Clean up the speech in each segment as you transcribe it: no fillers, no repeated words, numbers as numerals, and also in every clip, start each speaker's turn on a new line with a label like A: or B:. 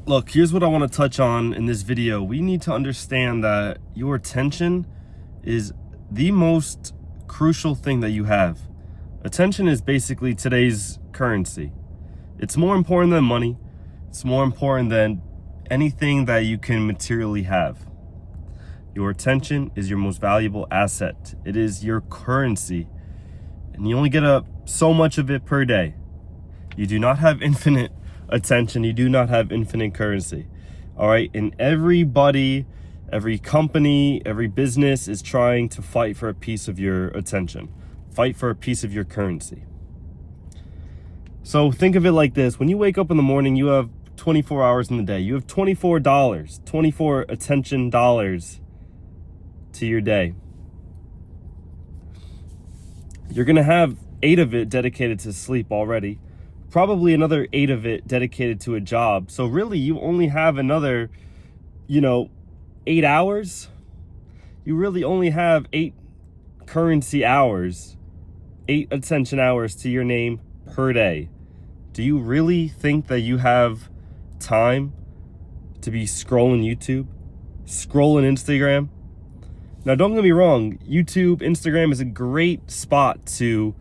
A: Look, here's what I want to touch on in this video. We need to understand that your attention is the most crucial thing that you have. Attention is basically today's currency. It's more important than money. It's more important than anything that you can materially have. Your attention is your most valuable asset. It is your currency. And you only get so much of it per day. You do not have infinite attention. You do not have infinite currency. All right. And everybody, every company, every business is trying to fight for a piece of your attention, fight for a piece of your currency. So think of it like this. When you wake up in the morning, you have 24 hours in the day. You have $24, 24 attention dollars to your day. You're going to have 8 of it dedicated to sleep already. Probably another 8 of it dedicated to a job. So really you only have another, 8 hours. You really only have 8 currency hours, 8 attention hours to your name per day. Do you really think that you have time to be scrolling YouTube, scrolling Instagram? Now, don't get me wrong. YouTube, Instagram is a great spot to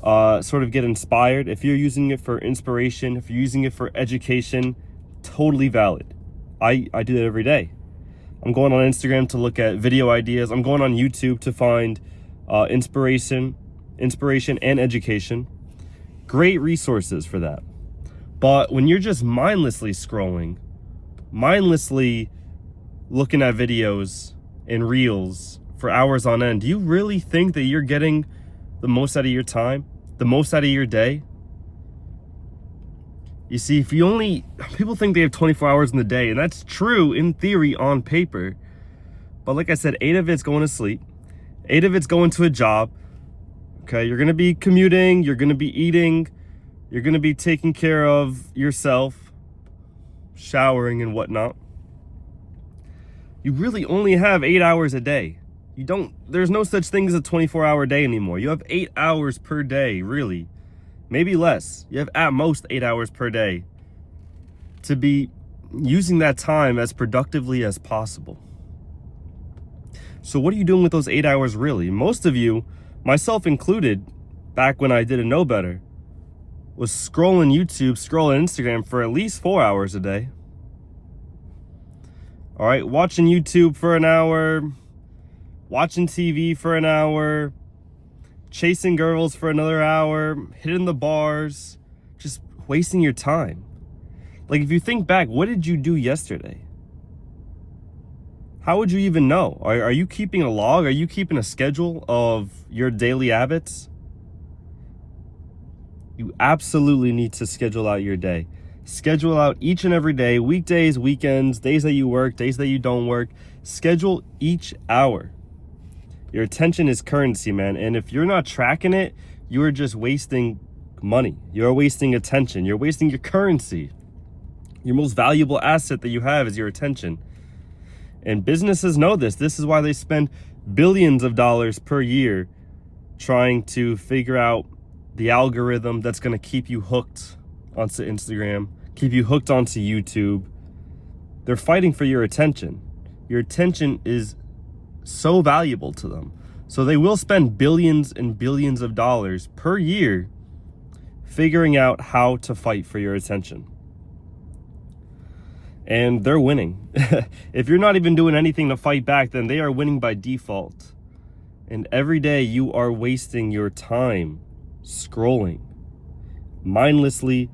A: sort of get inspired. If you're using it for inspiration, if you're using it for education, totally valid. I do that every day. I'm going on Instagram to look at video ideas. I'm going on YouTube to find inspiration and education. Great resources for that. But when you're just mindlessly scrolling, mindlessly looking at videos and reels for hours on end, do you really think that you're getting the most out of your time, the most out of your day? You see, people think they have 24 hours in the day, and that's true in theory on paper. But like I said, 8 of it's going to sleep, 8 of it's going to a job. Okay, you're going to be commuting, you're going to be eating, you're going to be taking care of yourself, showering and whatnot. You really only have 8 hours a day. There's no such thing as a 24-hour day anymore. You have 8 hours per day, really. Maybe less. You have at most 8 hours per day to be using that time as productively as possible. So what are you doing with those 8 hours really? Most of you, myself included, back when I didn't know better, was scrolling YouTube, scrolling Instagram for at least 4 hours a day. All right, watching YouTube for an hour, watching TV for an hour, chasing girls for another hour, hitting the bars, just wasting your time. Like, if you think back, what did you do yesterday? How would you even know? Are you keeping a log? Are you keeping a schedule of your daily habits? You absolutely need to schedule out your day. Schedule out each and every day, weekdays, weekends, days that you work, days that you don't work. Schedule each hour. Your attention is currency, man. And if you're not tracking it, you are just wasting money. You're wasting attention. You're wasting your currency. Your most valuable asset that you have is your attention. And businesses know this. This is why they spend billions of dollars per year trying to figure out the algorithm that's going to keep you hooked onto Instagram, keep you hooked onto YouTube. They're fighting for your attention. Your attention is so valuable to them. So they will spend billions and billions of dollars per year figuring out how to fight for your attention. And they're winning. If you're not even doing anything to fight back, then they are winning by default. And every day you are wasting your time scrolling, mindlessly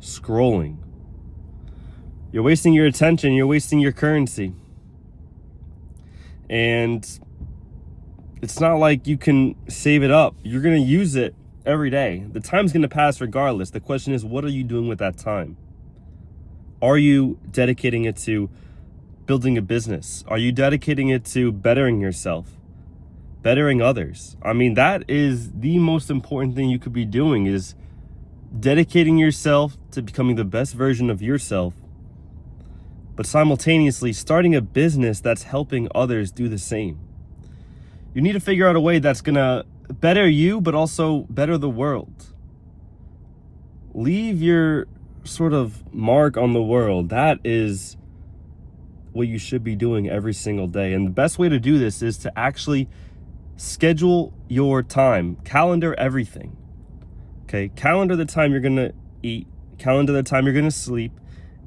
A: scrolling. You're wasting your attention, you're wasting your currency. And it's not like you can save it up. You're going to use it every day. The time's going to pass regardless. The question is, what are you doing with that time? Are you dedicating it to building a business? Are you dedicating it to bettering yourself, bettering others? I mean, that is the most important thing you could be doing, is dedicating yourself to becoming the best version of yourself, but simultaneously starting a business that's helping others do the same. You need to figure out a way that's gonna better you, but also better the world. Leave your sort of mark on the world. That is what you should be doing every single day. And the best way to do this is to actually schedule your time, calendar everything. Okay, calendar the time you're gonna eat, calendar the time you're gonna sleep,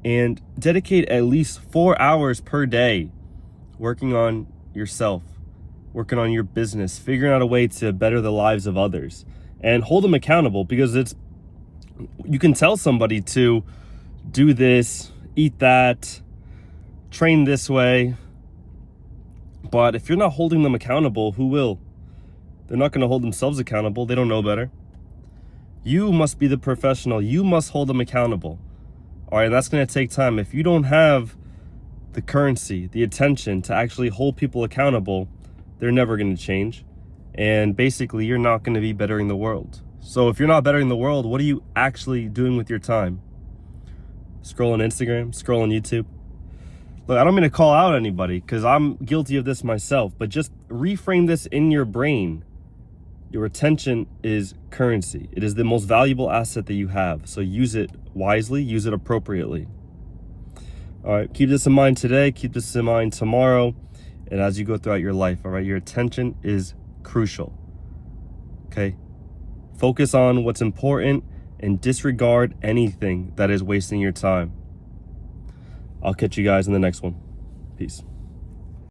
A: and dedicate at least 4 hours per day working on yourself, working on your business, figuring out a way to better the lives of others, and hold them accountable, because you can tell somebody to do this, eat that, train this way, but if you're not holding them accountable, who will? They're not going to hold themselves accountable. They don't know better. You must be the professional. You must hold them accountable. All right, that's going to take time. If you don't have the currency, the attention to actually hold people accountable, they're never going to change. And basically, you're not going to be bettering the world. So if you're not bettering the world, what are you actually doing with your time? Scrolling Instagram, scrolling YouTube. Look, I don't mean to call out anybody, because I'm guilty of this myself, but just reframe this in your brain. Your attention is currency. It is the most valuable asset that you have. So use it wisely, use it appropriately. All right, keep this in mind today, keep this in mind tomorrow, and as you go throughout your life, all right? Your attention is crucial, okay? Focus on what's important and disregard anything that is wasting your time. I'll catch you guys in the next one. Peace.